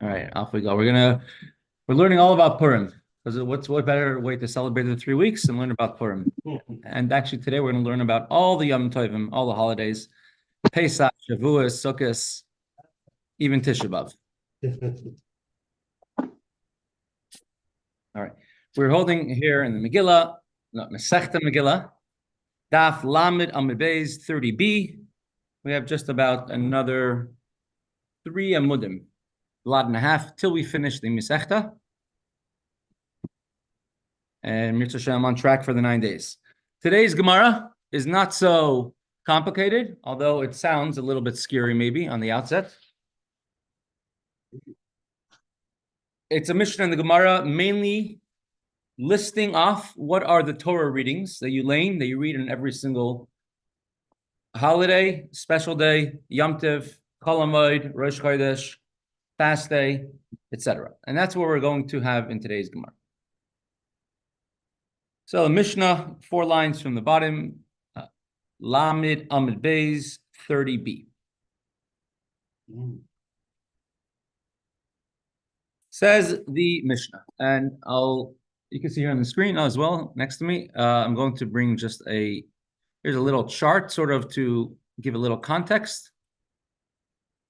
All right, off we go. We're learning all about Purim because what better way to celebrate the 3 weeks and learn about Purim? And actually, today we're going to learn about all the Yom Tovim, all the holidays, Pesach, Shavuos, Sukkot, even Tisha B'av. All right, we're holding here in the Megillah, Mesechta Megillah Daf Lamed Amud Beis 30b. We have just about another 3 amudim, a lot and a half, till we finish the Mesechta. And Mitzvah Shem on track for the 9 days. Today's Gemara is not so complicated, although it sounds a little bit scary maybe on the outset. It's a Mishnah in the Gemara mainly listing off what are the Torah readings that you read on every single holiday, special day, Yom Tov, Chol Hamoed, Rosh Chodesh, fast day, etc. And that's what we're going to have in today's Gemara. So the Mishnah, 4 lines from the bottom, Lamed Amud Beis 30b. Says the Mishnah, and you can see here on the screen as well next to me. I'm going to bring here's a little chart, sort of to give a little context.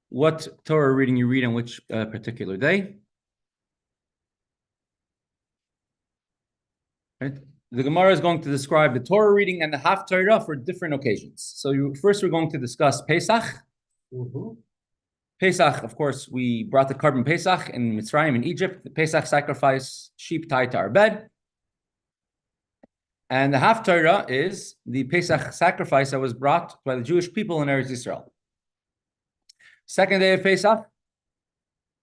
What Torah reading you read on which particular day. Right? The Gemara is going to describe the Torah reading and the Haftarah for different occasions. So first we're going to discuss Pesach. Pesach, of course, we brought the carbon Pesach in Mitzrayim in Egypt. The Pesach sacrifice, sheep tied to our bed. And the Haftarah is the Pesach sacrifice that was brought by the Jewish people in Eretz Yisrael. Second day of Pesach,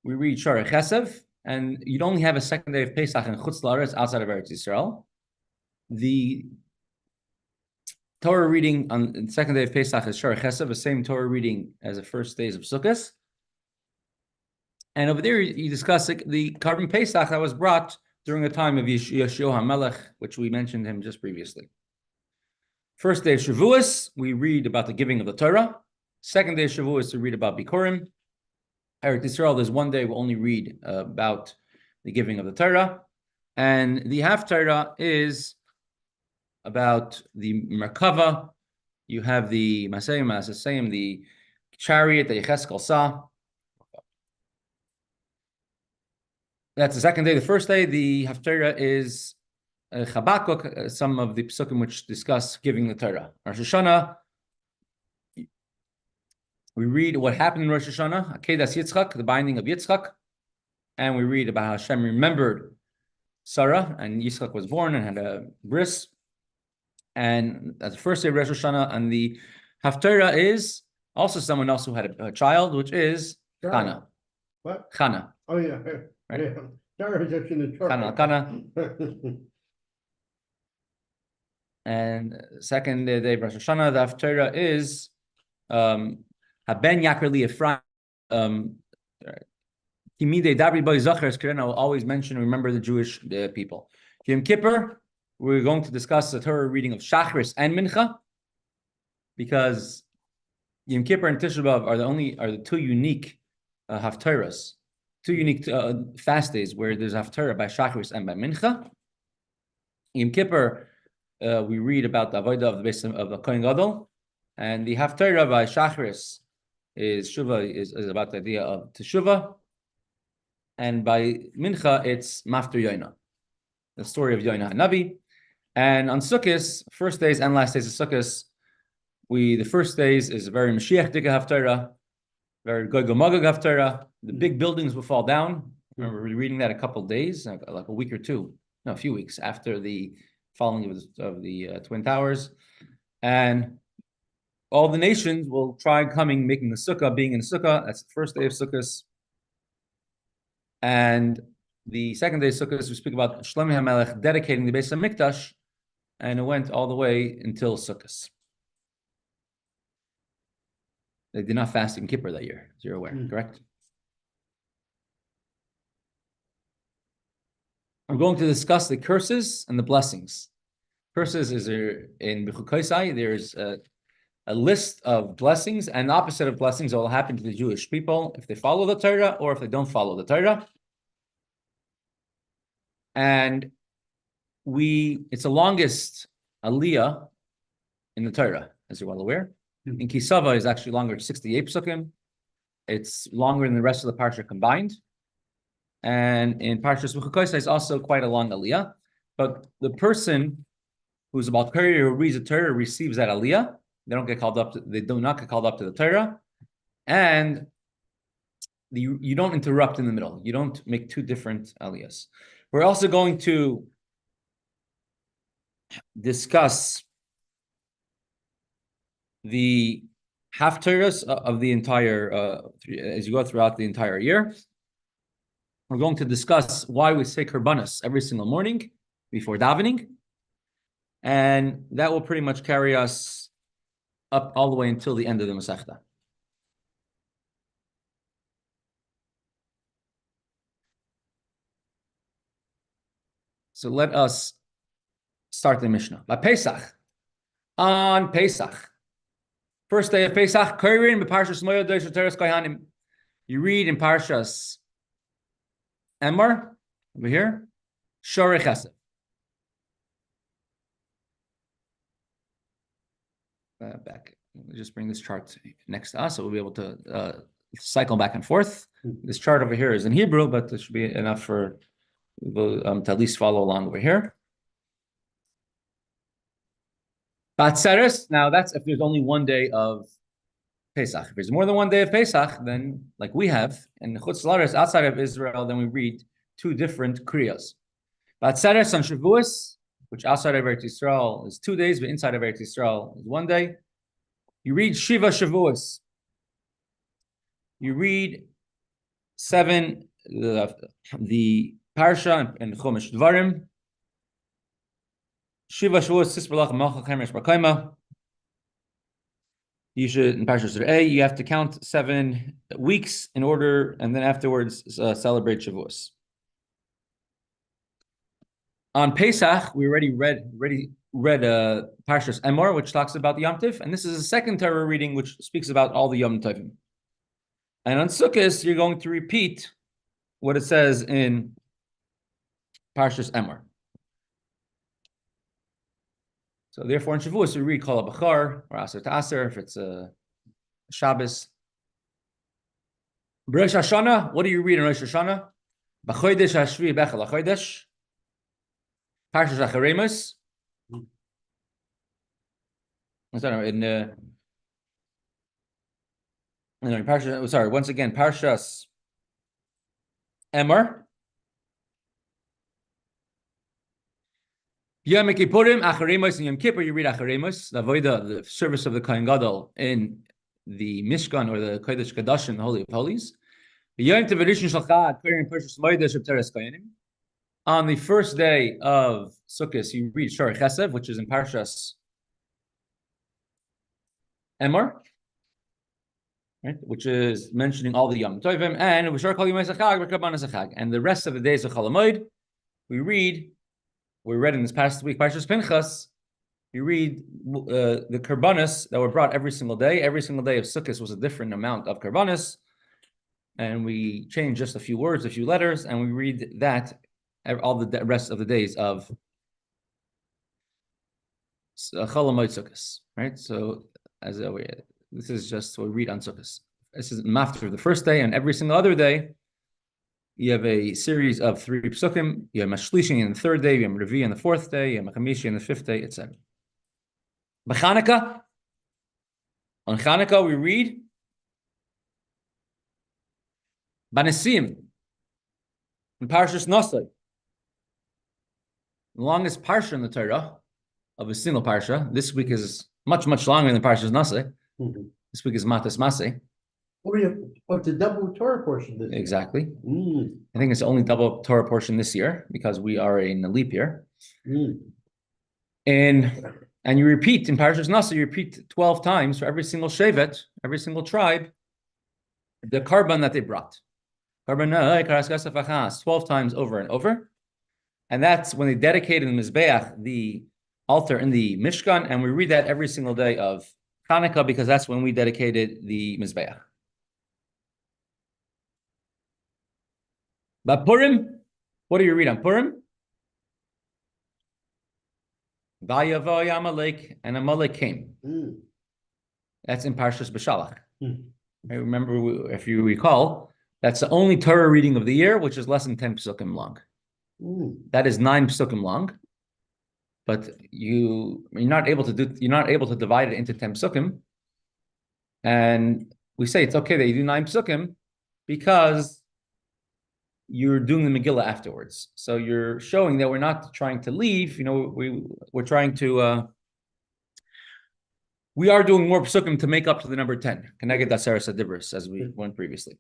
we read Shara Chesev, and you'd only have a second day of Pesach in Chutz La'aretz outside of Eretz Yisrael. The Torah reading on the second day of Pesach is Shara Chesev, the same Torah reading as the first days of Sukkot. And over there, you discuss the carbon Pesach that was brought during the time of Yeshua HaMelech, which we mentioned him just previously. First day of Shavuos, we read about the giving of the Torah. Second day of Shavuos, we read about Bikurim. Eretz Yisrael, there's 1 day we'll only read about the giving of the Torah. And the Haftarah is about the Merkava. You have the Masayim, the chariot that Yecheskel saw. That's the second day. The first day, the Haftarah is Chabakuk, some of the Pesukim which discuss giving the Torah. Rosh Hashanah, we read what happened in Rosh Hashanah, Akedas Yitzchak, the binding of Yitzchak, and we read about how Hashem remembered Sarah, and Yitzchak was born and had a bris. And that's the first day of Rosh Hashanah, and the Haftarah is also someone else who had a child, which is Chana. What? Chana. Oh, yeah. Right? Yeah. Sarah is actually in the Torah. Chana. And second day of Rosh Hashanah, the Haftarah is Haben Yakar Li Ephraim. I will always mention and remember the Jewish people. Yom Kippur, we're going to discuss the Torah reading of Shachris and Mincha, because Yom Kippur and Tisha B'av are the 2 unique Haftarahs, 2 unique fast days where there's Haftarah by Shachris and by Mincha. Yom Kippur, we read about the Avodah of the base of the Kohen Gadol, and the Haftarah by Shachris is about the idea of Teshuvah, and by Mincha it's Mafter Yoina, the story of Yoina Hanavi. And on Sukkot, first days and last days of Sukkot, the first days is a very Mashiach Dika Haftarah, very Gog Magog Haftarah. The big buildings will fall down. I remember reading that a couple of days, like a week or two, no, a few weeks after the falling of the Twin Towers. And all the nations will try making the Sukkah, being in the Sukkah. That's the first day of Sukkot. And the second day of Sukkot, we speak about Shlomo HaMelech dedicating the Beis Hamikdash, and it went all the way until Sukkot. They did not fast in Kippur that year, as you're aware, correct? I'm going to discuss the curses and the blessings. Curses is in B'chukoisai. There's a list of blessings and the opposite of blessings that will happen to the Jewish people if they follow the Torah or if they don't follow the Torah. And it's the longest aliyah in the Torah, as you're well aware. In Kisava is actually longer, 68 psukim. It's longer than the rest of the parsha combined. And in Parshas V'chukosa is also quite a long aliyah. But the person who's about Torah, who reads the Torah, receives that aliyah. They do not get called up to the Torah. And you don't interrupt in the middle. You don't make two different aliyahs. We're also going to discuss the haftarahs of the entire, as you go throughout the entire year. We're going to discuss why we say korbanos every single morning before davening. And that will pretty much carry us up all the way until the end of the Mesechta. So let us start the Mishnah. By Pesach, on Pesach, first day of Pesach, you read in Parshas Emor, over here, Shorei Chesed. Back. We'll just bring this chart next to us, so we'll be able to cycle back and forth. This chart over here is in Hebrew, but this should be enough for people to at least follow along over here. Batzeres, now that's if there's only one day of Pesach. If there's more than one day of Pesach, then like we have, in Chutz La'aretz, outside of Israel, then we read two different kriyas. Batzeres on Shavuos, which outside of Eretz Yisrael is 2 days, but inside of Eretz Yisrael is 1 day. You read Shiva Shavuos. You read 7, the Parsha and Chumash Dvarim. Shiva Shavuos, Sisbalach, Malchach, Chemesh, Barkaima. You should, in Parsha A, you have to count 7 weeks in order, and then afterwards celebrate Shavuos. On Pesach, we already read Parshas Emor, which talks about the Yom Tov, and this is a second Torah reading which speaks about all the Yom Tovim. And on Sukkot, you're going to repeat what it says in Parshas Emor. So therefore, in Shavuos, we read Kol HaBachar, or Aser Ta'aser, if it's a Shabbos. Rosh Hashanah, what do you read in Rosh Hashanah? B'chodesh hashvi bechel hachodesh. Parshas Acharemus. Once again, Parshas Emor. Yom Kippurim, Acharemus, and Yom Kippur, you read Acharemus, the service of the Kohen Gadol in the Mishkan or the Kodesh Kadashim, the Holy of Holies. Yom Tov Rishon Shel Chag, Parshas Moedes of Teres Kohanim. On the first day of Sukkot, you read Shorei Chesed, which is in Parshas Emor, right? Which is mentioning all the Yom Tovim, and the rest of the days of Chol HaMoed, we read in this past week, Parshas Pinchas, you read the korbanos that were brought every single day. Every single day of Sukkot was a different amount of korbanos, and we changed just a few words, a few letters, and we read that all the rest of the days of Chol HaMoed Sukkot, right? So this is just what we read on Sukkot. This is after the first day, and every single other day, you have a series of 3 psukim. You have Mashlishi on the 3rd day, you have Revi on the 4th day, you have Chamishi on the 5th day, etc. On Chanukah, we read Banisim in Parshas Nosai. The longest parsha in the Torah of a single parsha. This week is much, much longer than Parshas Nosai. Mm-hmm. This week is Matas Maseh. It's a double Torah portion this year. Exactly. I think it's the only double Torah portion this year because we are in a leap year. And you repeat in Parashas Nasa, you repeat 12 times for every single shevet, every single tribe, the korban that they brought. 12 times over and over. And that's when they dedicated the Mizbeach, the altar in the Mishkan, and we read that every single day of Hanukkah, because that's when we dedicated the Mizbeach. But Purim, what do you read on Purim? Vayavo Amalek, and Amalek came. That's in Parshas B'Shalach. I remember, if you recall, that's the only Torah reading of the year, which is less than 10 psukim long. That is 9 psukim long, but you're not able to divide it into 10 psukim. And we say it's okay that you do 9 psukim because you're doing the Megillah afterwards. So you're showing that we're not trying to leave. We're trying to. We are doing more psukim to make up to the number 10. Keneged Aseres Adibros, as we went previously.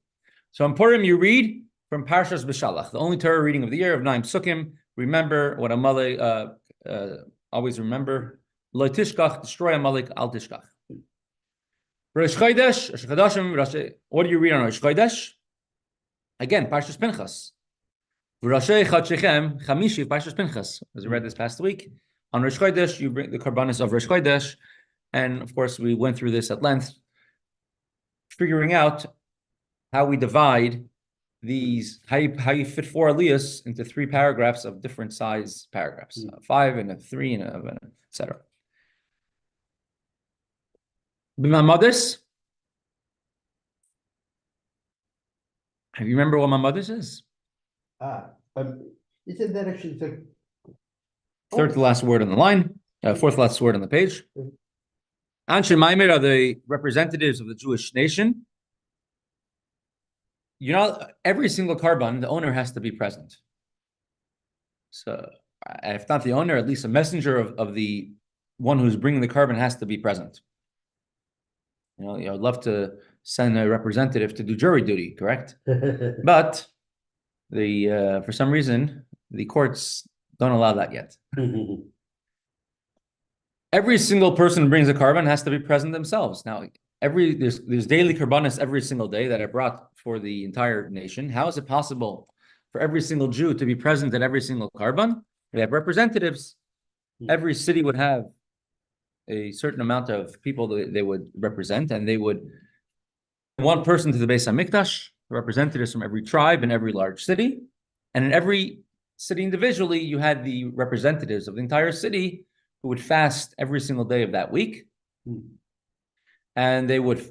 So in Purim, you read from Parshas B'Shalach, the only Torah reading of the year of 9 psukim. Remember what Amalek, always remember, Lo tishkach, destroy Amalek, al tishkach. Rosh Chodeshim, what do you read on Rosh Chodesh? Again, Parshas Pinchas. V'Roshei Chodshechem, Chamishi, Parshas Pinchas, as we read this past week. On Rosh Chodesh, you bring the karbanos of Rosh Chodesh. And of course, we went through this at length, figuring out how we divide these, how you fit 4 aliyahs into 3 paragraphs of different size paragraphs, 5 and a 3 and a, etc. B'mamadis. Do you remember what mamadis is? Isn't that actually the Third to last word on the line, fourth last word on the page. Anshe Maimer are the representatives of the Jewish nation. Every single karban, the owner has to be present. So, if not the owner, at least a messenger of the one who's bringing the karban has to be present. I'd love to send a representative to do jury duty, correct? But for some reason, the courts don't allow that yet. Every single person who brings a karban has to be present themselves. Now, there's daily karbanis every single day that are brought for the entire nation. How is it possible for every single Jew to be present at every single karban? We have representatives. Every city would have a certain amount of people that they would represent, and they would one person to the Beis Hamikdash, representatives from every tribe in every large city, and in every city individually, you had the representatives of the entire city who would fast every single day of that week, and they would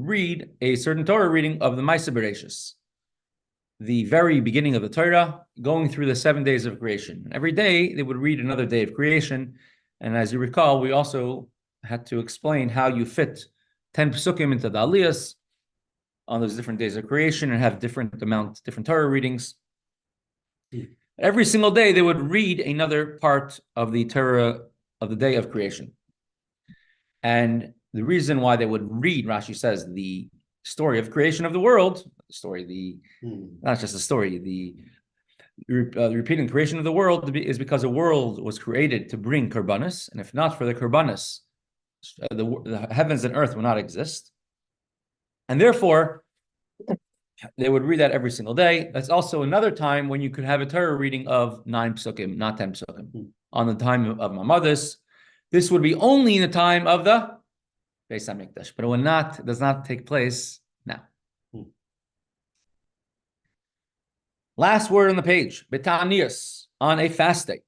read a certain Torah reading of the Ma'aseh Bereishis, the very beginning of the Torah, going through the 7 days of creation. And every day they would read another day of creation. And as you recall, we also had to explain how you fit 10 psukim into the aliyahs on those different days of creation and have different Torah readings. Every single day they would read another part of the Torah of the day of creation. And the reason why they would read, Rashi says, the story of creation of the world, not just the story, the repeating creation of the world is because the world was created to bring karbanis, and if not for the karbanis, the heavens and earth would not exist. And therefore, they would read that every single day. That's also another time when you could have a Torah reading of 9 psukim, not 10 psukim. On the time of Mamadis, this would be only in the time of the Beis Hamikdash, but it does not take place now. Last word on the page, Betanius, on a fast day.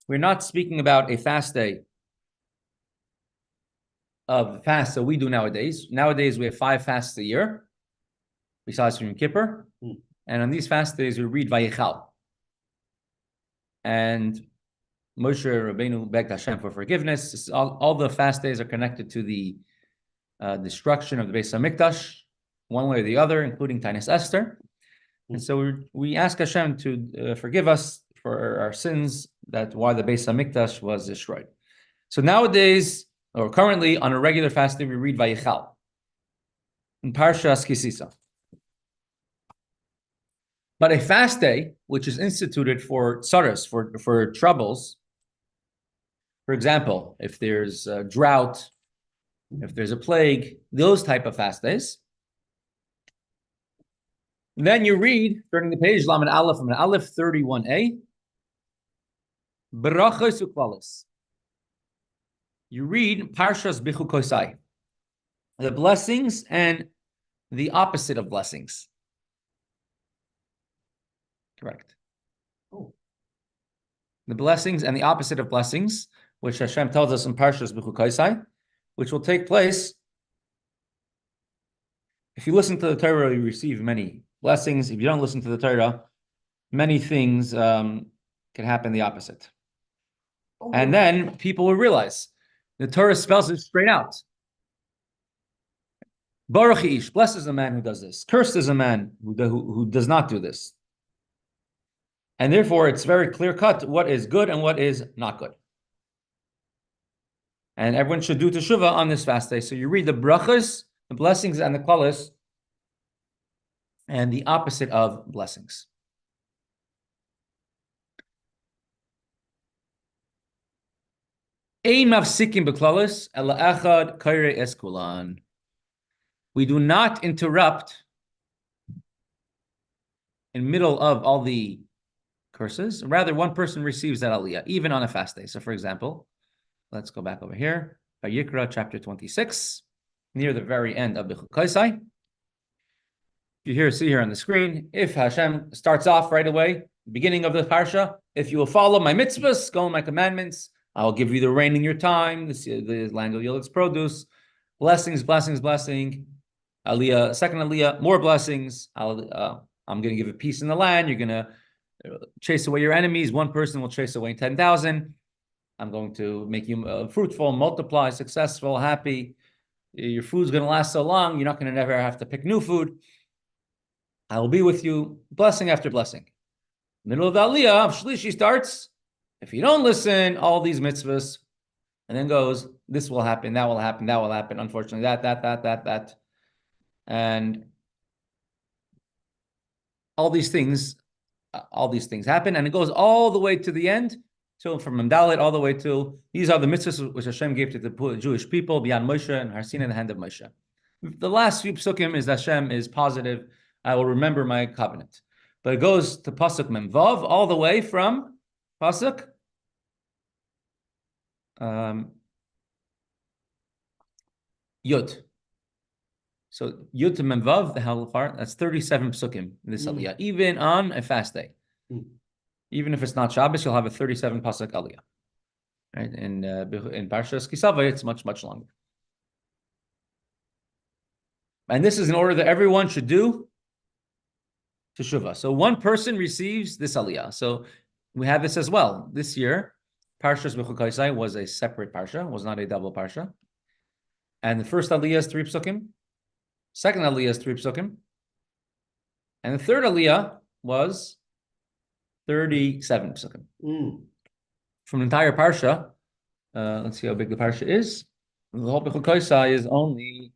We're not speaking about a fast day of the fast that we do nowadays. Nowadays, we have 5 fasts a year, besides from Yom Kippur. And on these fast days, we read Vayichal. And Moshe Rabbeinu begged Hashem for forgiveness. All the fast days are connected to the destruction of the Beis Hamikdash, one way or the other, including Tainus Esther. And so we ask Hashem to forgive us for our sins, that why the Beis Hamikdash was destroyed. So nowadays, or currently, on a regular fast day, we read Vayichal in Parshas Kisisa. But a fast day, which is instituted for tsaras, for troubles, for example, if there's a drought, if there's a plague, those type of fast days, then you read, turning the page, Lamed Aleph, 31a, Barachos Ukvalis. You read Parshas Bichukosai. the blessings and the opposite of blessings. Correct. Oh. The blessings and the opposite of blessings, which Hashem tells us in Parshas Bechukaisai, which will take place. If you listen to the Torah, you receive many blessings. If you don't listen to the Torah, many things can happen the opposite. Oh, And then people will realize the Torah spells it straight out. Baruch Ish, blessed is the man who does this. Cursed is a man who does not do this. And therefore, it's very clear cut what is good and what is not good. And everyone should do teshuvah on this fast day. So you read the brachas, the blessings, and the klalas, and the opposite of blessings. Ein mafsikim beklalas ela echad kaire es kulan. We do not interrupt in middle of all the curses. Rather, one person receives that aliyah, even on a fast day. So, for example, let's go back over here. Vayikra, chapter 26, near the very end of Bechukaisai. You see here on the screen, if Hashem starts off right away, beginning of the parsha, if you will follow my mitzvahs, go on my commandments, I'll give you the rain in your time, the land will yield its produce, blessings, blessings, blessing, aliyah, second aliyah, more blessings, I'm going to give you peace in the land, you're going to chase away your enemies, one person will chase away 10,000, I'm going to make you fruitful, multiply, successful, happy, your food's going to last so long, you're not going to never have to pick new food, I will be with you, blessing after blessing. Middle of the aliyah of Shlishi starts, if you don't listen, all these mitzvahs, and then goes, this will happen, that will happen, that will happen, unfortunately, that. And all these things happen, and it goes all the way to the end, till from Memdalit all the way till, these are the mitzvahs which Hashem gave to the Jewish people, beyond Moshe and Har Sinai in the hand of Moshe. The last few psukim is Hashem is positive, I will remember my covenant. But it goes to Pasuk Memvav, all the way from Pasuk Yud. So Yud to Memvav, the hell part, that's 37 psukim in this aliyah, even on a fast day. Even if it's not Shabbos, you'll have a 37 pasuk aliyah. Right? In Parshas Kisava, it's much, much longer. And this is in order that everyone should do teshuvah. So one person receives this aliyah. So we have this as well. This year, Parshas Bechukaisai was a separate parsha, was not a double parsha. And the first aliyah is 3 psukim. Second aliyah is 3 psukim. And the third aliyah was 37 psukim. From the entire parsha, let's see how big the parsha is. The whole Bechukaisai is only...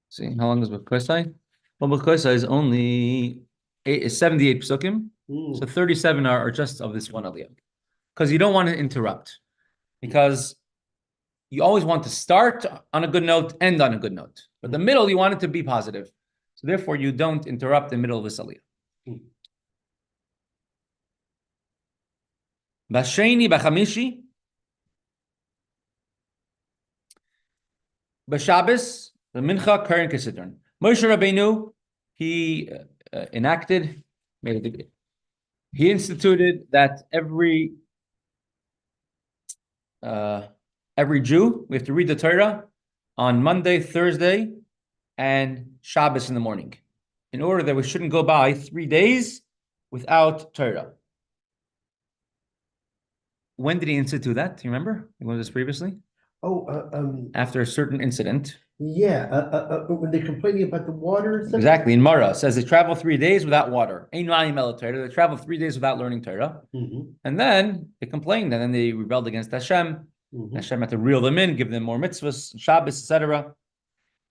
See, how long is Bechukaisai? Well, Bechukaisai is only 78 psukim. So 37 are just of this one aliyah. Because you don't want to interrupt. Because you always want to start on a good note, end on a good note. But the middle, you want it to be positive. So therefore, you don't interrupt the middle of this aliyah. Basheni, Bachamishi, Bashabbos, the Mincha, Karen Kesidron. Moshe Rabbeinu, he enacted, he instituted that every Jew, we have to read the Torah on Monday, Thursday, and Shabbos in the morning, in order that we shouldn't go by 3 days without Torah. When did he institute that? Do you remember? We learned this previously. After a certain incident. Yeah, when they're complaining about the water. Exactly. In Mara, it says they travel 3 days without water. They travel 3 days without learning Torah. And then they complained, and then they rebelled against Hashem. Hashem had to reel them in, give them more mitzvahs, Shabbos, etc.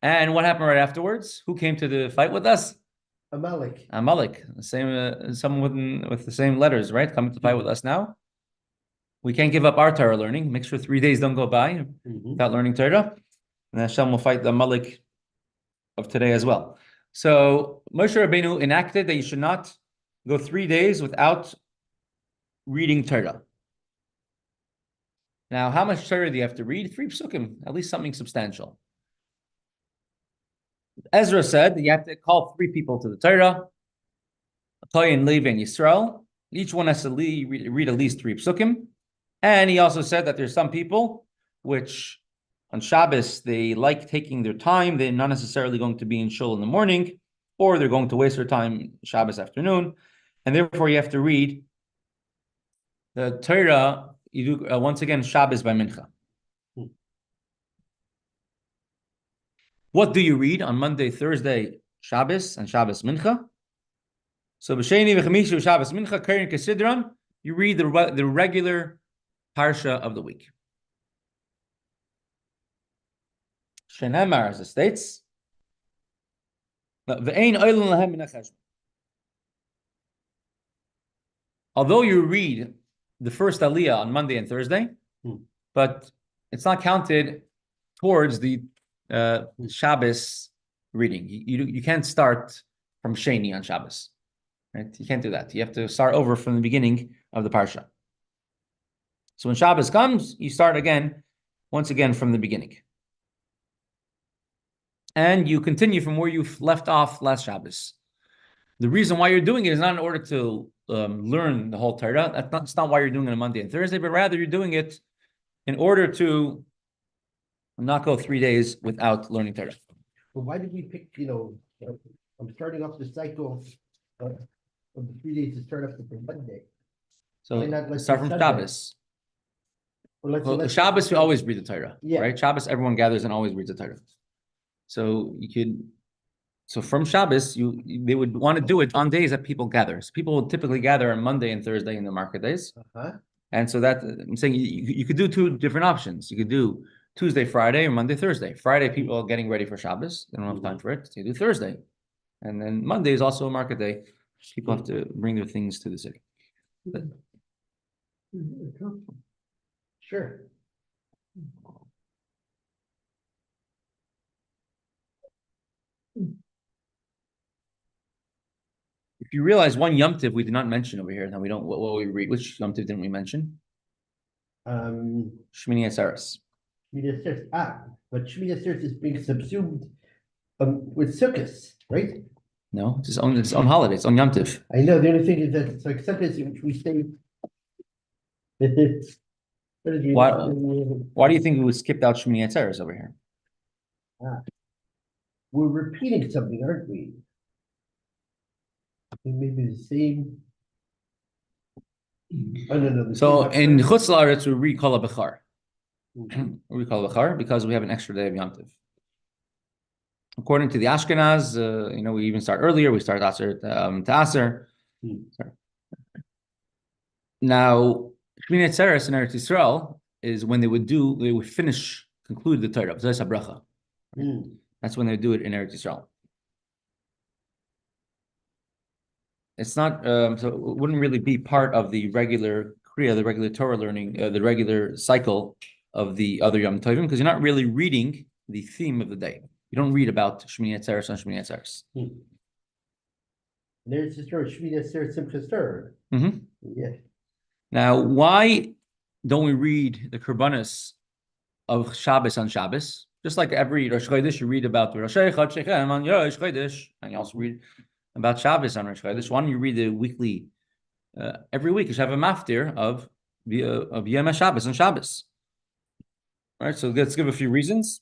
And what happened right afterwards? Who came to the fight with us? Amalek. The same, someone with the same letters, right? Coming to fight with us now. We can't give up our Torah learning. Make sure 3 days don't go by without learning Torah. And Hashem will fight the Amalek of today as well. So Moshe Rabbeinu enacted that you should not go 3 days without reading Torah. Now, how much Torah do you have to read? 3 psukim, at least something substantial. Ezra said that you have to call 3 people to the Torah, Chaim, Levi, and Yisrael. Each one has to read at least 3 psukim. And he also said that there's some people which on Shabbos, they like taking their time. They're not necessarily going to be in shul in the morning, or they're going to waste their time Shabbos afternoon. And therefore, you have to read the Torah, you do, once again, Shabbos by Mincha. What do you read on Monday, Thursday, Shabbos, and Shabbos Mincha? So, B'Sheni v'Chamishu Shabbos Mincha, Keren Kesidron, you read the regular Parsha of the week. Shenemar, as it states, although you read the first Aliyah on Monday and Thursday, but it's not counted towards the Shabbos reading. You can't start from Sheni on Shabbos. Right? You can't do that. You have to start over from the beginning of the Parsha. So when Shabbos comes, you start once again from the beginning. And you continue from where you've left off last Shabbos. The reason why you're doing it is not in order to learn the whole Torah. That's not why you're doing it on Monday and Thursday, but rather you're doing it in order to not go 3 days without learning Torah. But why did we pick, I'm starting off the cycle of the 3 days to start up with the Monday. So let's start from Shabbos. Well, Shabbos, we always read the Torah, right? Shabbos, everyone gathers and always reads the Torah. So from Shabbos, they would want to do it on days that people gather. So people will typically gather on Monday and Thursday in the market days. And so that I'm saying you could do 2 different options. You could do Tuesday, Friday, or Monday, Thursday. Friday, people are getting ready for Shabbos. They don't have time for it. So you do Thursday. And then Monday is also a market day. People have to bring their things to the city. Sure. If you realize one Yom Tov we did not mention over here, now we don't. What we read? Which Yom Tov didn't we mention? Shmini Atzeres. Shmini Atzeres. But Shmini Atzeres is being subsumed with Sukkot, right? No, it's its own holiday. It's on Yom Tov. I know. The only thing is that it's like Sukkot, which we say. Why do you think we skipped out Shmini Atzeres over here? We're repeating something, aren't we? Maybe the same. No. So in Chutz La'aretz we read Kollel Bechar. We call Bechar because we have an extra day of Yom Tov. According to the Ashkenaz, we even start earlier. We start Aser to Aser. Now, Shmini Atzeres in Eretz Yisrael is when they would conclude the Torah. That's when they do it in Eretz Yisrael. It's not, so it wouldn't really be part of the regular Kriya, the regular Torah learning, the regular cycle of the other Yom Tovim, because you're not really reading the theme of the day. You don't read about Shmini Atzeres and Shmini Atzeres. There's the story, Shmini Atzeres Simchas Torah. Yeah. Now, why don't we read the Korbanos of Shabbos on Shabbos? Just like every Rosh Chodesh, you read about the Rosh Chodesh on Rosh Chodesh, and you also read about Shabbos on Rosh Chodesh. Why don't you read the weekly, every week you should have a maftir of Yom Shabbos on Shabbos. All right, so let's give a few reasons.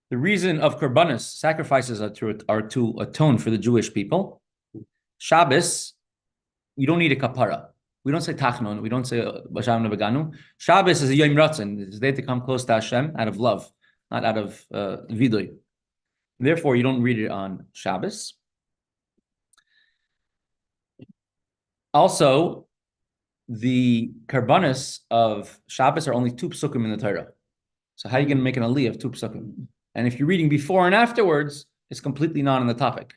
The reason of Korbanos, sacrifices, are to atone for the Jewish people. Shabbos, you don't need a kapara. We don't say tachnon. We don't say b'shalom nevaganu. Shabbos is a yom ratzon. It's a day to come close to Hashem out of love, not out of vidoy. Therefore, you don't read it on Shabbos. Also, the Korbanos of Shabbos are only 2 psukim in the Torah. So how are you going to make an aliyah of 2 psukim? And if you're reading before and afterwards, it's completely not on the topic.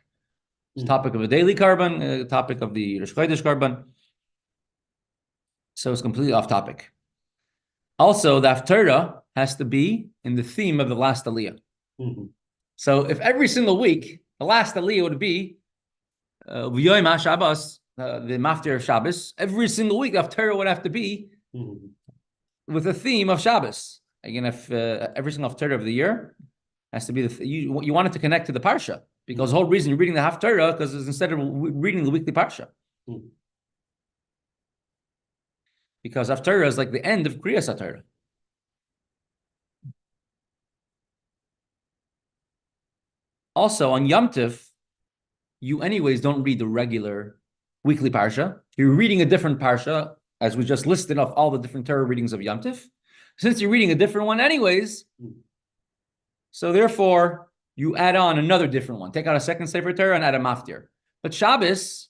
It's the topic of a daily carbon, the topic of the Rosh Chodesh carbon. So it's completely off topic. Also, the Haftarah has to be in the theme of the last aliyah. So if every single week, the last aliyah would be V'yoyim HaShabbos, the maftir of Shabbos, every single week the Haftarah would have to be with a theme of Shabbos. Again, if every single Haftarah of the year has to be you want it to connect to the parsha, because the whole reason you're reading the Haftarah because it's instead of reading the weekly parsha. Because Haftarah is like the end of Kriyas HaTorah. Also, on Yom Tov, you anyways don't read the regular weekly parsha. You're reading a different parsha, as we just listed off all the different Torah readings of Yom Tov. Since you're reading a different one anyways, so therefore, you add on another different one. Take out a second Sefer Torah and add a maftir. But Shabbos,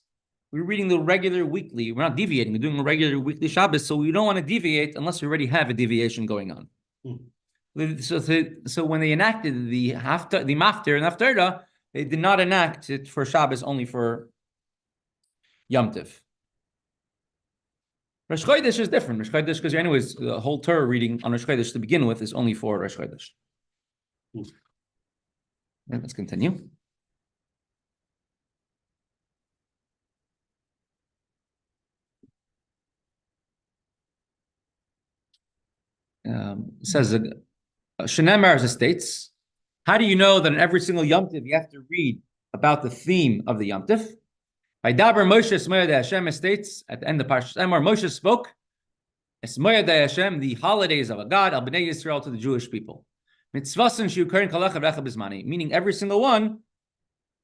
we're reading the regular weekly. We're not deviating. We're doing a regular weekly Shabbos, so we don't want to deviate unless we already have a deviation going on. So when they enacted the maftir and haftarah, they did not enact it for Shabbos, only for Yom Tov. Rosh Chodesh is different. Rosh Chodesh, because anyways, the whole Torah reading on Rosh Chodesh to begin with is only for Rosh Chodesh. Let's continue. It says that Shenemar states, how do you know that in every single Yom Tov you have to read about the theme of the Yom Tov? By Daber Moshe Esmoya de Hashem states at the end of Parshas Emor, Moshe spoke Esmoya de Hashem, the holidays of a God, Al Bnei Yisrael, to the Jewish people. Mitzvasen shiukarin kalecha v'recha b'zmani, meaning every single one,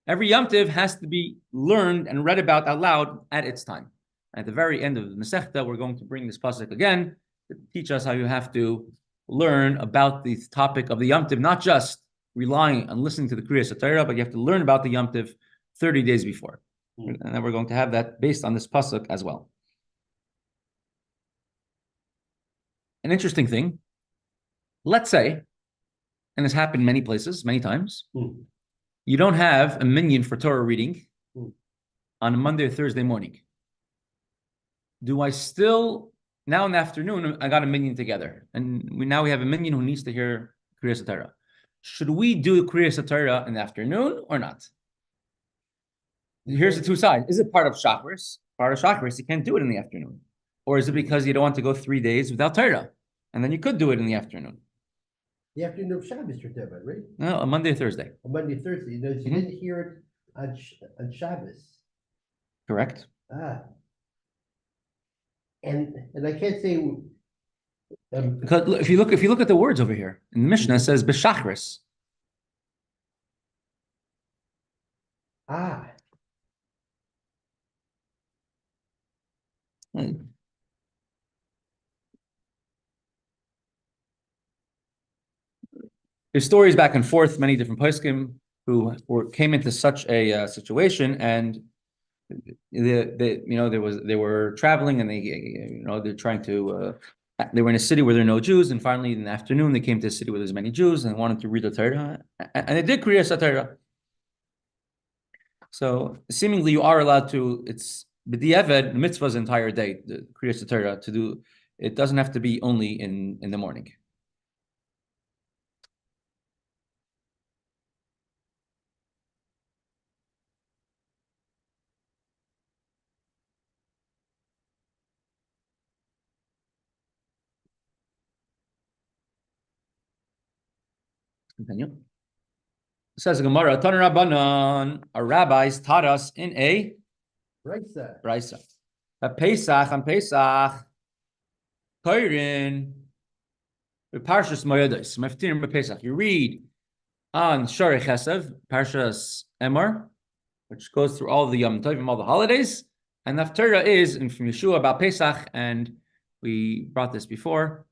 every Yom Tov has to be learned and read about out loud at its time. At the very end of the Mesechta, we're going to bring this pasuk again to teach us how you have to learn about the topic of the Yom Tov, not just relying on listening to the Kriyas Torah, but you have to learn about the Yom Tov 30 days before. And then we're going to have that based on this pasuk as well. An interesting thing, let's say, and this happened many places, many times, you don't have a minyan for Torah reading on a Monday or Thursday morning. Do I still, now in the afternoon, I got a minyan together, and now we have a minyan who needs to hear Kriyas Torah. Should we do Kriyas Torah in the afternoon or not? Here's the two sides. Is it part of Shachris? Part of Shachris, you can't do it in the afternoon. Or is it because you don't want to go 3 days without Torah? And then you could do it in the afternoon. The afternoon of Shabbos, you're talking about, right? No, a Monday or Thursday. On Monday, Thursday. You didn't hear it on Shabbos. Correct. And I can't say. Because if you look at the words over here in the Mishnah, it says b'shachris. There's stories back and forth, many different poskim who came into such a situation, and they were traveling, and they're trying to they were in a city where there are no Jews, and finally in the afternoon they came to a city where there's many Jews and wanted to read the Torah, and they did Kriyas Torah. So seemingly you are allowed to. It's b'diavad mitzvah's entire day, the Kriyas Torah to do. It doesn't have to be only in the morning. Continue. It says Gemara, Tan Rabbanon, our rabbis taught us in a Brisa. On Pesach, Koirin, Parshas Moedos, Meftirim Pesach. You read on Shari Chesev, Parshas Emor, which goes through all the Yom Tovim, all the holidays, and the Haftarah is from Yeshua about Pesach, and we brought this before.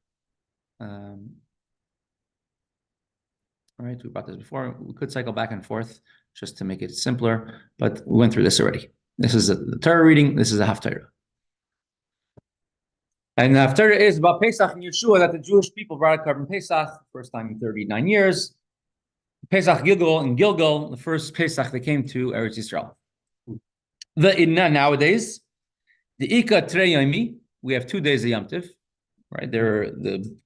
All right, we brought this before. We could cycle back and forth just to make it simpler, but we went through this already. This is the Torah reading. This is a Haftarah. And the Haftarah is about Pesach and Yeshua, that the Jewish people brought a carbon Pesach, first time in 39 years. Pesach Gilgal in Gilgal, the first Pesach they came to Eretz Yisrael. The Inna nowadays, the Ika Trei Yomi, we have 2 days of Yom Tov, right?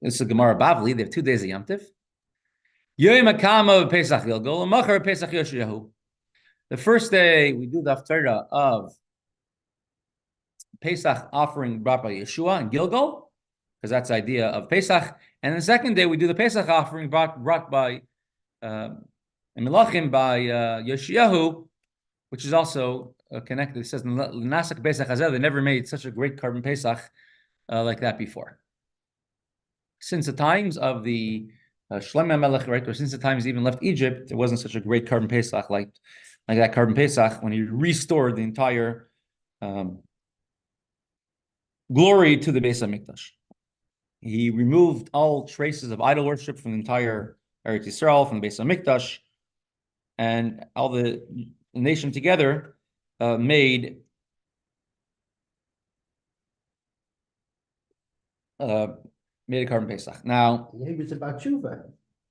It's a Gemara Bavli, they have 2 days of Yom Tov. Yom HaKama Pesach Gilgal, and Machar Pesach Yoshiyahu. The first day we do the Haftarah of Pesach offering brought by Yeshua in Gilgal, because that's the idea of Pesach. And the second day we do the Pesach offering brought by Melachim by Yeshayahu, which is also connected. It says Nasak Pesach Hazel. They never made such a great carbon Pesach like that before. Since the times of the Shlomo Melech, right, or since the times he even left Egypt, there wasn't such a great carbon Pesach like that carbon Pesach when he restored the entire glory to the Beis Hamikdash. He removed all traces of idol worship from the entire Eretz Yisrael, from the Beis Hamikdash, and all the nation together made a carbon Pesach. Now, he was about tshuva.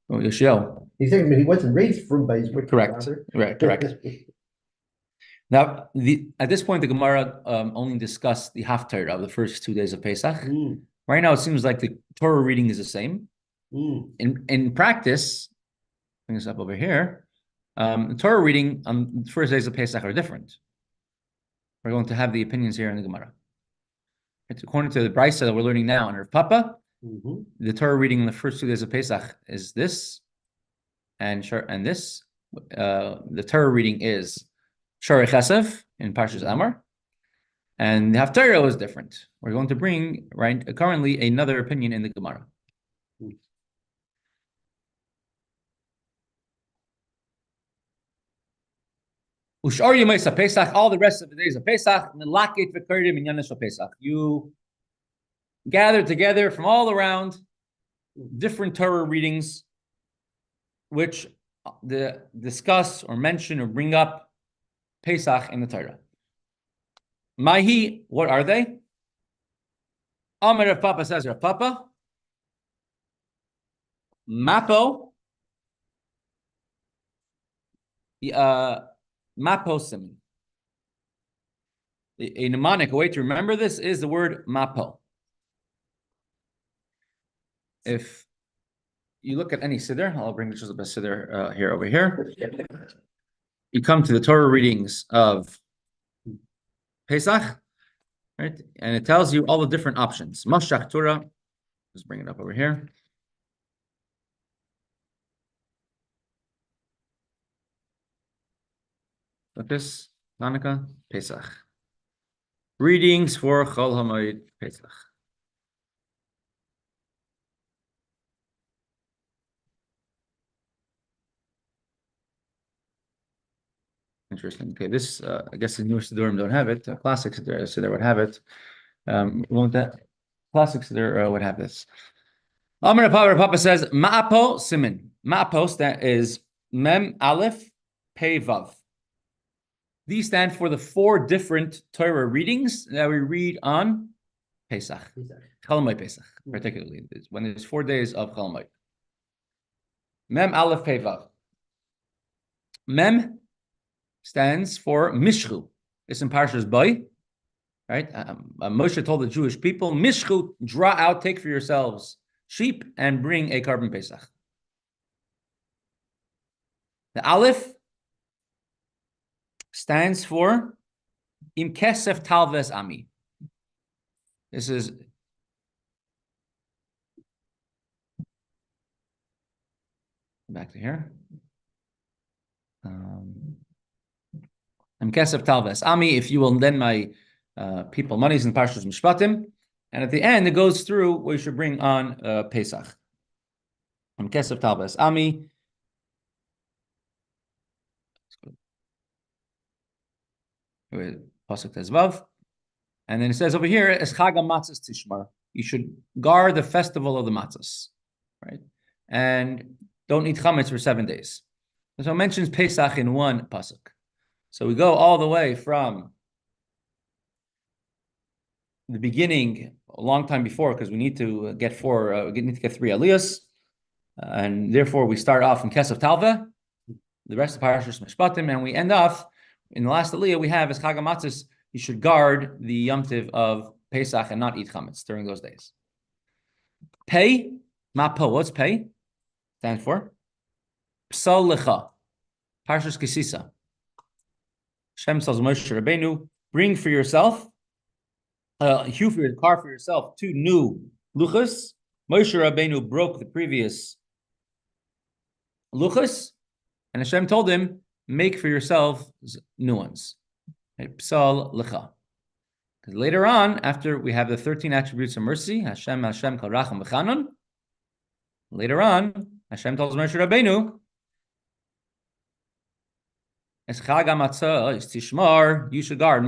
Oh, Yeshel. He said he wasn't raised from by his wicked Correct. father. Right, correct. Now, at this point, the Gemara only discussed the Haftarah of the first 2 days of Pesach. Right now, it seems like the Torah reading is the same. In practice, bring this up over here, the Torah reading on the first days of Pesach are different. We're going to have the opinions here in the Gemara. According to the Brisa that we're learning now under Papa, the Torah reading in the first 2 days of Pesach is this, and this. The Torah reading is Shor Chesef in Parshas Amar, and the Haftarah is different. We're going to bring currently another opinion in the Gemara. Ushar Yemais Pesach, all the rest of the days of Pesach, Melakit v'Kardim in Yanesh Pesach. You gather together from all around different Torah readings, which discuss or mention or bring up Pesach in the Torah. Mahi, what are they? Amar Rav Papa says Rav Papa. Mapo. Maposim. A mnemonic, a way to remember this is the word mapo. If you look at any siddur, I'll bring the siddur here over here. You come to the Torah readings of Pesach, right? And it tells you all the different options. Mashach Torah, just bring it up over here. Look this, Hanukkah, Pesach. Readings for Chol HaMoed Pesach. Interesting. Okay, this I guess the newer Siddurim don't have it. Classic Siddur would have it. Won't that classic Siddur would have this? Amar Papa says Ma'apo Simin. Ma'apos, that is Mem Aleph Pei Vav. These stand for the 4 different Torah readings that we read on Pesach. Chol HaMoed Pesach, particularly when there's 4 days of Chol HaMoed. Mem Aleph Pei Vav. Mem stands for Mishchu. It's in Parshas Bay, right? Moshe told the Jewish people, Mishchu, draw out, take for yourselves sheep and bring a carbon Pesach. The Aleph stands for Im Kesef Talves Ami. This is back to here. Im Kesef Talves Ami, if you will lend my people monies in Parshas Mishpatim, and at the end it goes through what you should bring on Pesach. Im Kesef Talves Ami. Pasuk Tezvav, and then it says over here, "Es Chag HaMatzos Tishmar." You should guard the festival of the matzos, right? And don't eat chametz for 7 days. So it mentions Pesach in one pasuk. So we go all the way from the beginning, a long time before, because we need to get 3 aliyos, and therefore we start off in Kesef Talveh, the rest of Parashas Mishpatim, and we end off. In the last aliyah we have is Chag HaMatzos. You should guard the Yom Tiv of Pesach and not eat chametz during those days. Pei, Mapo, what's Pei? Stands for Psal Lecha, Parshas Kisisa. Shem tells Moshe Rabbeinu, bring for yourself hew for your car for yourself 2 new luchas. Moshe Rabbeinu broke the previous luchas, and Hashem told him, make for yourself new ones. Psal lecha. Because later on, after we have the 13 attributes of mercy, Hashem Kol Racham V'Chanon, later on, Hashem tells Moshe Rabbeinu, Es Chag HaMatzah is Tishmar, you should guard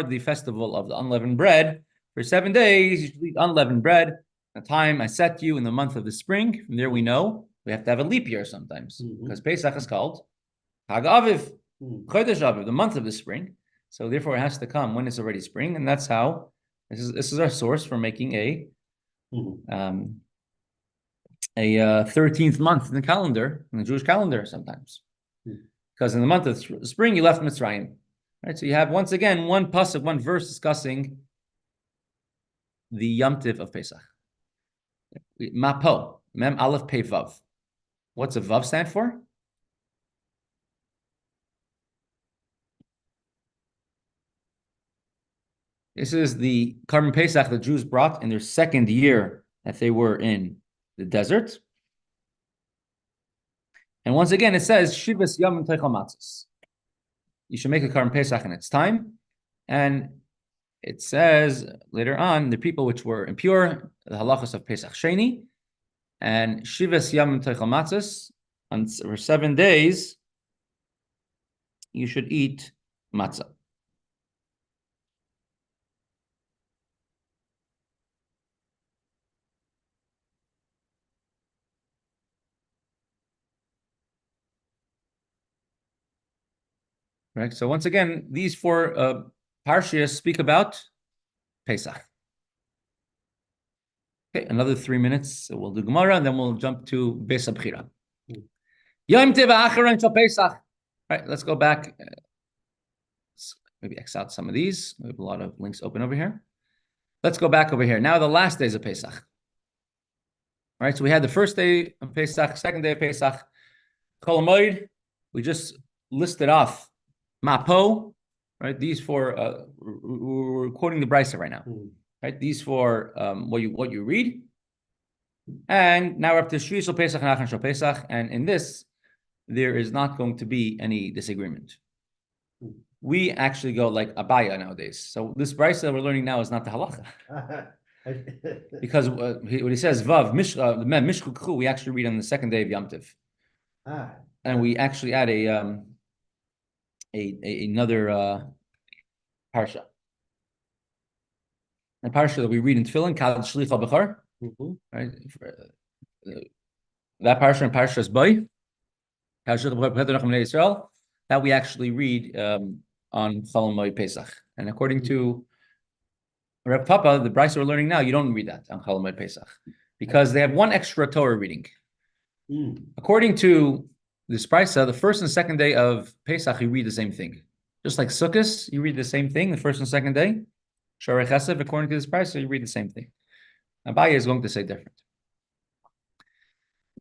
the festival of the unleavened bread. For 7 days, you should eat unleavened bread. The time I set you in the month of the spring. From there we know we have to have a leap year sometimes. Because Pesach is called Chag Aviv, Chodesh Aviv, the month of the spring. So therefore it has to come when it's already spring. And that's how, this is our source for making a 13th month in the calendar, in the Jewish calendar sometimes. Because in the month of spring, you left Mitzrayim. Right? So you have, once again, one pasuk, one verse discussing the Yom Tiv of Pesach. Mapo, Mem Aleph Pei Vav. What's a Vav stand for? This is the Karban Pesach the Jews brought in their 2nd year that they were in the desert. And once again, it says, Shivas Yom Teichel Matzos. You should make a Karban Pesach in its time. And it says later on, the people which were impure, the halachos of Pesach Sheni, and Shivas Yom Teichel Matzos, for 7 days, you should eat matzah. Right. So once again, these 4 parshas speak about Pesach. Okay, another 3 minutes. So we'll do Gemara, and then we'll jump to Beis Habchirah. Yom Tov Acharon Shel Pesach. Right. Let's go back. Maybe X out some of these. We have a lot of links open over here. Let's go back over here. Now the last days of Pesach. All right. So we had the first day of Pesach, 2nd day of Pesach, Chol Hamoed. We just listed off Mapo, right? These 4, we're quoting the Brisa right now, right? These 4, what you read, and now we're up to Shvi Shel Pesach and Achron Shel Pesach, and in this, there is not going to be any disagreement. We actually go like Abaya nowadays. So this Brisa that we're learning now is not the halacha, because what he says Vav Mishchu K'chu, we actually read on the 2nd day of Yom Tiv, and we actually add another parsha. A parsha that we read in Tefillin, Kal Shliach Bechar, right? That parsha in Parshas Boy, Kal Shliach Bechar Israel, that we actually read on Chol Hamoed Pesach. And according to Reb Papa, the Brisa we're learning now, you don't read that on Chol Hamoed Pesach because they have one extra Torah reading. According to this Brisa, the 1st and 2nd day of Pesach, you read the same thing. Just like Sukkot, you read the same thing the 1st and 2nd day. Shorei Chesed, according to this Brisa, you read the same thing. Abaya is going to say different.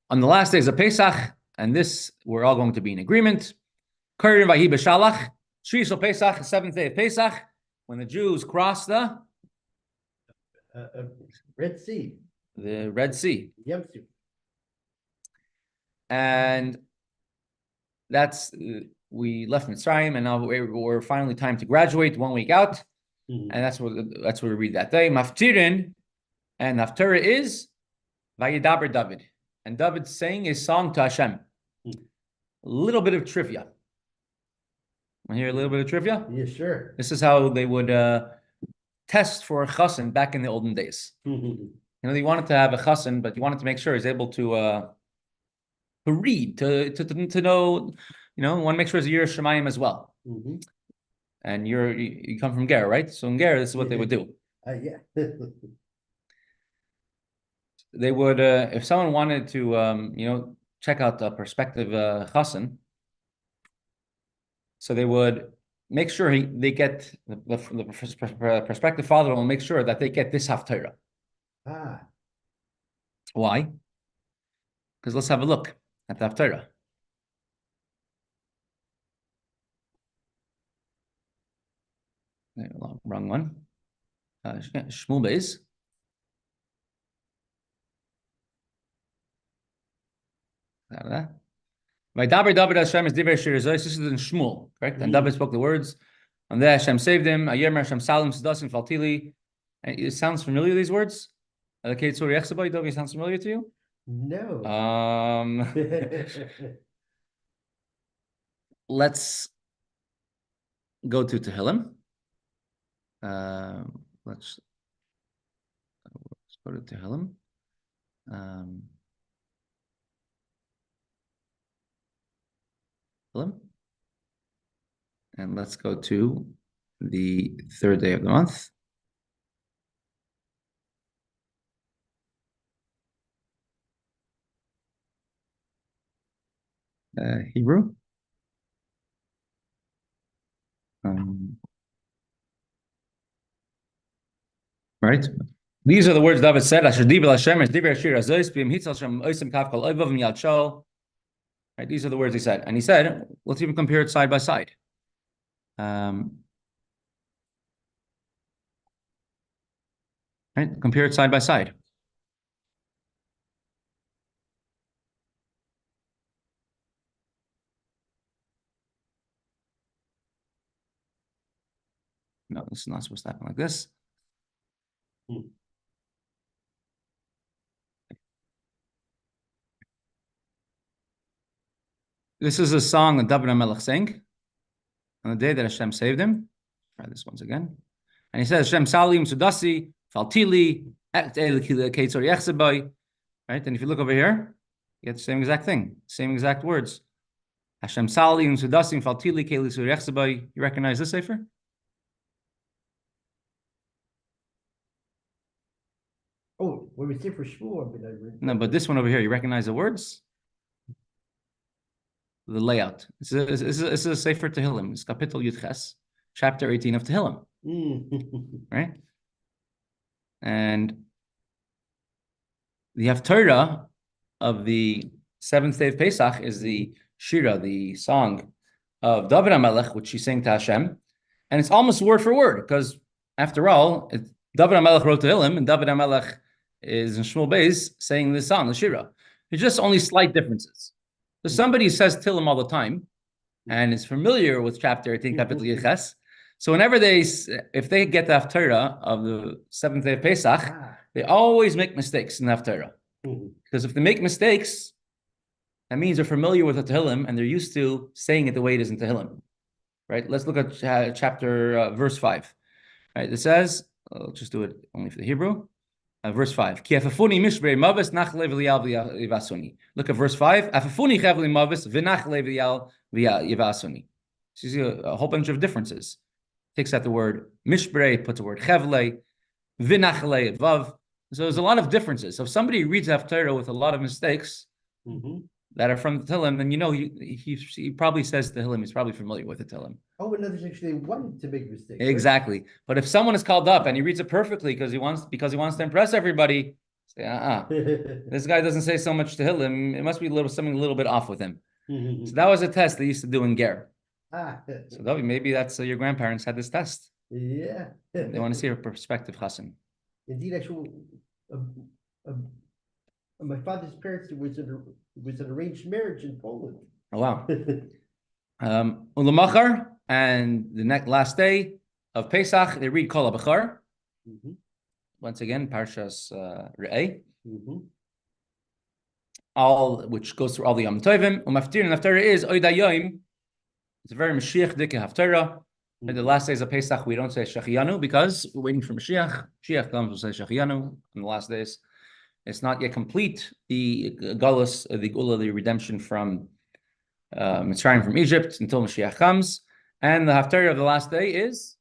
On the last days of Pesach, and this we're all going to be in agreement. Koren Vahi B'Shalach, Shvi Shel Pesach, 7th day of Pesach, when the Jews crossed the Red Sea. The Red Sea. Yep. And that's we left Mitzrayim, and now we're finally time to graduate 1 week out, and that's what we read that day. Maftirin, and Haftarah is Vayidaber David, and David sang a song to Hashem. A little bit of trivia. Want to hear a little bit of trivia? Yeah, sure. This is how they would test for a chassan back in the olden days. You know, they wanted to have a chassan, but you wanted to make sure he's able to read, to know, you know, want to make sure he's a Yireh Shemayim as well. And you come from Ger, right? So in Ger, this is what they would do. Yeah. They would, if someone wanted to, you know, check out the prospective chassan, so they would make sure they get the prospective father will make sure that they get this haftarah. Why? Because let's have a look at the haftarah. Wrong one. Shmuel Beis. David Hashem is Divrei Shir Zos. This is in Shmuel, correct? And David spoke the words. And there Hashem saved him. Ayer Hashem Salim Sedasim Faltili. And it sounds familiar, these words? Okay, so David sounds familiar to you? No. Let's go to Tehillim. Let's go to Tehillim. And let's go to the third day of the month. Hebrew. Right? These are the words David said. Right? These are the words he said. And he said, let's even compare it side by side. Right? Compare it side by side. No, this is not supposed to happen like this. This is a song that David HaMelech sang on the day that Hashem saved him. Try this once again. And he says, Hashem Salim Sudasi, Faltili, right? And if you look over here, you get the same exact thing, same exact words. Hashem Salim Sudasi, Faltili, Keli Suriyachsabai. You recognize this sefer? Oh, when we say for Shmuel, no, but this one over here, you recognize the words? The layout. This is a sefer Tehillim. It's Kapitel Yudches, chapter 18 of Tehillim. Right? And the Haftarah of the seventh day of Pesach is the Shira, the song of David HaMelech, which he sang to Hashem. And it's almost word for word, because after all, David HaMelech wrote Tehillim, and David HaMelech is in Shmuel Beis saying this song, the Shira. It's just only slight differences. So somebody says Tehillim all the time and is familiar with chapter 18, Kapitel Yudches. So whenever if they get the Haftarah of the seventh day of Pesach, they always make mistakes in the Haftarah. Because if they make mistakes, that means they're familiar with the Tehillim and they're used to saying it the way it is in Tehillim. Right? Let's look at chapter verse 5. Right? It says, I'll just do it only for the Hebrew. Verse 5. Look at verse 5. You see a whole bunch of differences. Takes out the word mishbrei, puts the word chevle, vinachle, vav. So there's a lot of differences. So if somebody reads Haftarah with a lot of mistakes that are from the Tehillim, then you know he probably says Tehillim. He's probably familiar with the Tehillim. Oh, and others actually want to make mistakes. Exactly. Right? But if someone is called up and he reads it perfectly because he wants to impress everybody, say, this guy doesn't say so much Tehillim. It must be something a little bit off with him. So that was a test they used to do in Ger. So David, maybe that's your grandparents had this test. Yeah. They want to see your perspective, Chassan. Indeed, actually, my father's parents was an arranged marriage in Poland. Oh wow. Ulamachar, and the last day of Pesach, they read Kollel Eretz Hatzvi. Once again, Parshas Re'eh. Which goes through all the Yom Tovim. Umaftir and Haftarah is Oida Yom. It's a very Mashiach Dike Haftarah. The last days of Pesach, we don't say Shachiyanu because we're waiting for Mashiach. Mashiach comes, we'll say Shachiyanu on the last days. It's not yet complete. The Galus, the Gula, the redemption from Mitzrayim, from Egypt, until Mashiach comes. And the Haftarah of the last day is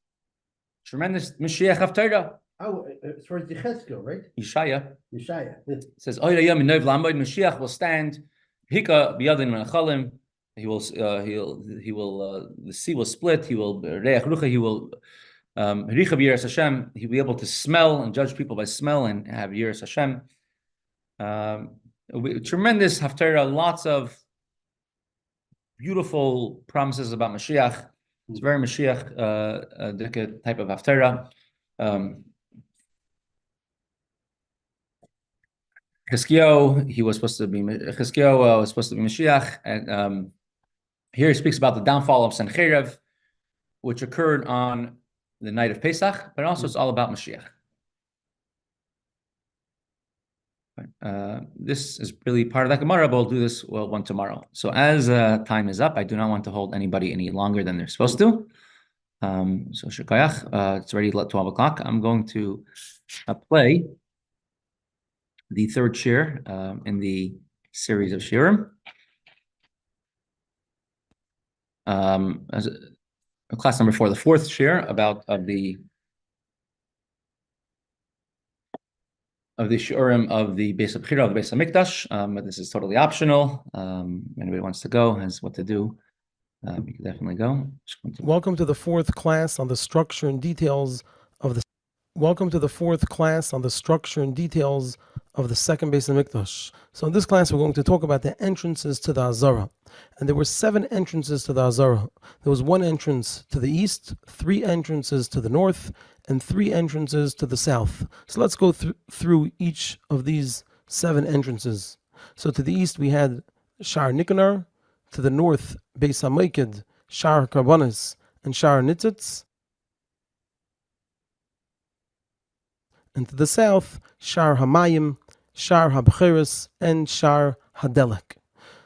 tremendous Mashiach Haftarah. Oh, as far as Yechezkel, right? Yeshaya. It says, Mashiach will stand. Hika biyadin menachalim. He will. The sea will split. He will. Reach rucha. He will. Richa b'yiras Hashem. He'll be able to smell and judge people by smell and have yiras Hashem. Tremendous Haftarah. Lots of beautiful promises about Mashiach. It's very Mashiach type of Haftarah. Chizkiyahu, he was supposed to be Chizkiyahu was supposed to be Mashiach, and here he speaks about the downfall of Sennacherib, which occurred on the night of Pesach, but also it's all about Mashiach. This is really part of that Gemara, but we'll do this one tomorrow. So as time is up, I do not want to hold anybody any longer than they're supposed to. So Shekayach, it's already 12 o'clock. I'm going to play the third shiur in the series of shiurim. As class number 4, the fourth shiur of the shiurim of the Beis Habchirah of the Beis Hamikdash, but this is totally optional. Anybody wants to go, has what to do, you can definitely go. Welcome to the fourth class on the structure and details of the. Welcome to the fourth class on the structure and details of the second Beis Hamikdash. So in this class, we're going to talk about the entrances to the Azara. And there were 7 entrances to the Azara. There was 1 entrance to the east, 3 entrances to the north, and 3 entrances to the south. So let's go through each of these 7 entrances. So to the east, we had Shar Nikanor. To the north, Beis HaMoiked, Shar Karbanis, and Shar Nitzitz. And to the south, Shar Hamayim, Shar HaBchiris, and Shar Hadelek.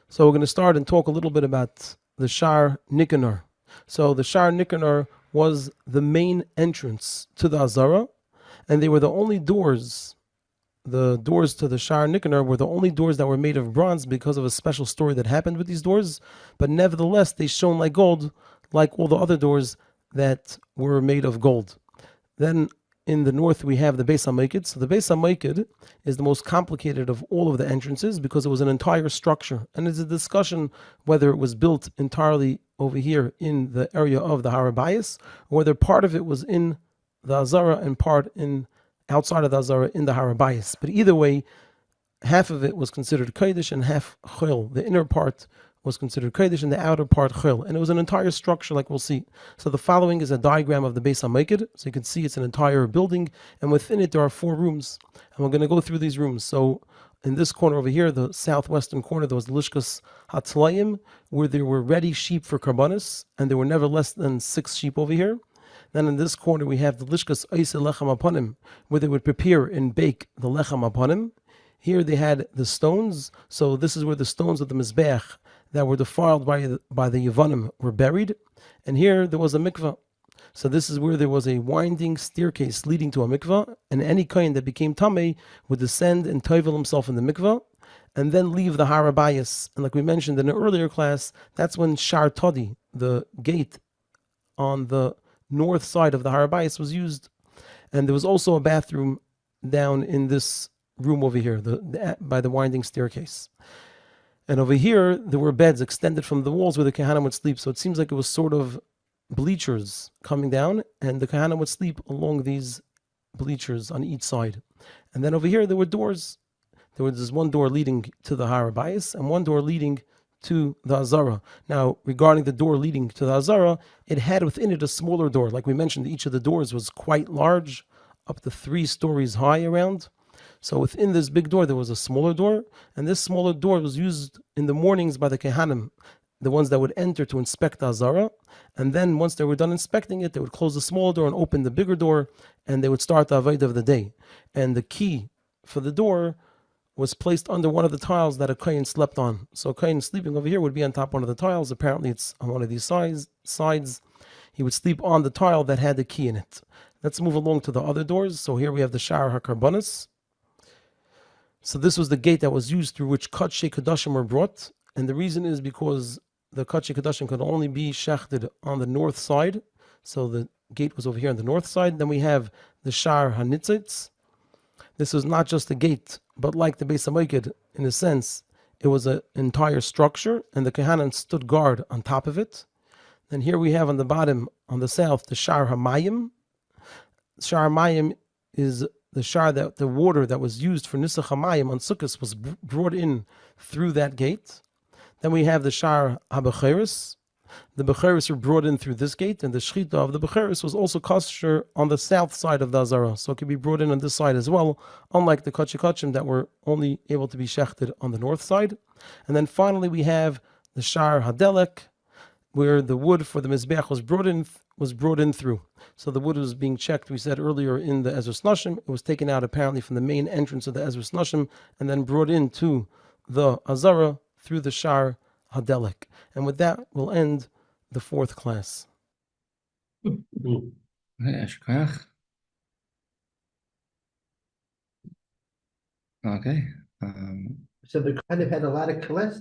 So we're going to start and talk a little bit about the Shar Nikanor. So the Shar Nikanor was the main entrance to the Azara, and they were the only doors. The doors to the Shar Nikanor were the only doors that were made of bronze because of a special story that happened with these doors, but nevertheless they shone like gold, like all the other doors that were made of gold. Then in the north we have the Beis HaMoiked. So the Beis HaMoiked is the most complicated of all of the entrances because it was an entire structure, and it's a discussion whether it was built entirely over here in the area of the Hatzvi-Bais, or whether part of it was in the Azara and part in outside of the Azara in the Hatzvi-Bais. But either way, half of it was considered Kodesh and half Chol. The inner part was considered Kodesh and the outer part Chol. And it was an entire structure like we'll see. So the following is a diagram of the Beis HaMoiked. So you can see it's an entire building, and within it there are 4 rooms. And we're going to go through these rooms. So in this corner over here, the southwestern corner, there was the Lishkas Hatzlayim, where there were ready sheep for Karbanis, and there were never less than 6 sheep over here. Then in this corner we have the Lishkas Oise Lechem Aponim, where they would prepare and bake the Lechem Aponim. Here they had the stones, so this is where the stones of the Mizbeach that were defiled by the Yevanim were buried. And here there was a mikvah. So this is where there was a winding staircase leading to a mikvah, and any kohen that became tamei would descend and toivel himself in the mikvah, and then leave the Hatzvi-Bais. And like we mentioned in an earlier class, that's when Shar Todi, the gate on the north side of the Hatzvi-Bais, was used. And there was also a bathroom down in this room over here, by the winding staircase. And over here, there were beds extended from the walls where the Kohanim would sleep. So it seems like it was sort of bleachers coming down, and the Kohanim would sleep along these bleachers on each side. And then over here, there were doors. There was this one door leading to the Hatzvi-Bais and one door leading to the Azara. Now, regarding the door leading to the Azara, it had within it a smaller door. Like we mentioned, each of the doors was quite large, up to 3 stories high around. So within this big door, there was a smaller door, and this smaller door was used in the mornings by the Kohanim, the ones that would enter to inspect the Azara. And then once they were done inspecting it, they would close the smaller door and open the bigger door, and they would start the Avodah of the day. And the key for the door was placed under one of the tiles that a kohen slept on. So a kohen sleeping over here would be on top of one of the tiles. Apparently it's on one of these sides. He would sleep on the tile that had the key in it. Let's move along to the other doors. So here we have the Shar HaKarbanis. So this was the gate that was used through which Kodshei Kodashim were brought. And the reason is because the Kodshei Kodashim could only be shechted on the north side. So the gate was over here on the north side. Then we have the Shar HaNitzitz. This was not just a gate, but like the Beis HaMoiked, in a sense, it was an entire structure, and the Kohanim stood guard on top of it. Then here we have on the bottom, on the south, the Shar HaMayim. Shar HaMayim is the shar that the water that was used for Nisach HaMayim on Sukkot was brought in through that gate. Then we have the Shar HaBchiris. the Becheres were brought in through this gate, and the Shechita of the Becheres was also kosher on the south side of the Azara. So it could be brought in on this side as well, unlike the Kachim that were only able to be shechted on the north side. And then finally we have the Shar Hadelek, where the wood for the Mizbeach was brought in through. So the wood was being checked, we said earlier, in the Ezras Nashim. It was taken out apparently from the main entrance of the Ezras Nashim and then brought into the Azara through the Shar Hadelek. And with that, we'll end the fourth class. Okay. So they kind of had a lot of cholesterol.